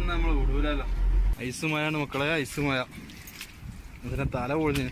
നമ്മൾ വിടൂലല്ലോ. ഐസ് മഴയാണ് മക്കളെ, ഐസ് മഴ. അതിനെ തല പൊളിഞ്ഞ്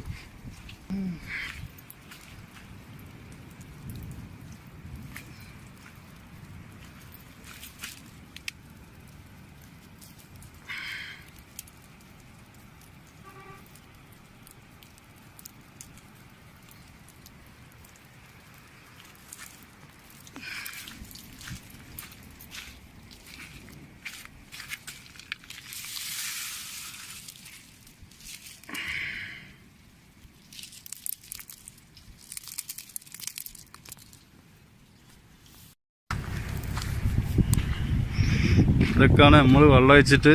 ഇതൊക്കെയാണ് നമ്മൾ വെള്ളം ഒഴിച്ചിട്ട്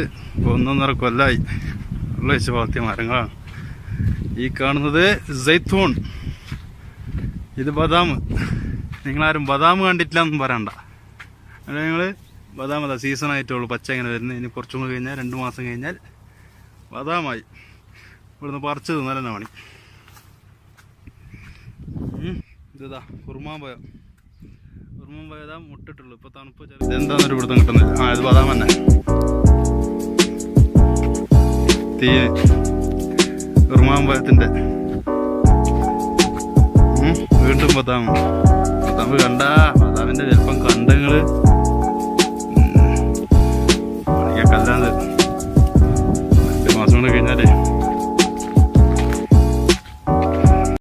1.5 കൊല്ലമായി വെള്ളം ഒഴിച്ച് വളർത്തിയ മരങ്ങളാണ്. ഈ കാണുന്നത് സൈത്തൂൺ, ഇത് ബദാം. നിങ്ങളാരും ബദാം കണ്ടിട്ടില്ലെന്നും പറയണ്ട. അല്ല, നിങ്ങൾ ബദാം അതാ സീസൺ ആയിട്ടുള്ളൂ, പച്ച ഇങ്ങനെ വരുന്നത്. ഇനി കുറച്ചും കൂടി കഴിഞ്ഞാൽ 2 മാസം കഴിഞ്ഞാൽ ബദാമായി. ഇവിടുന്ന് പറിച്ച് തിന്നാലെന്നെ പണി. ഇതാ കുറുമാമ്പഴം, കുറുമാമ്പഴതാ മുട്ടിട്ടുള്ളൂ. ഇപ്പൊ തണുപ്പ് ചെറിയ എന്താന്നൊരു പിടുത്തം കിട്ടുന്നില്ല. ഇത് ബദാം തന്നെ. തീ കുറുമാമ്പഴത്തിന്റെ വീണ്ടും ബദാം. ബദാം കണ്ട, ബദാമിന്റെ ചിലപ്പം കണ്ടങ്ങള്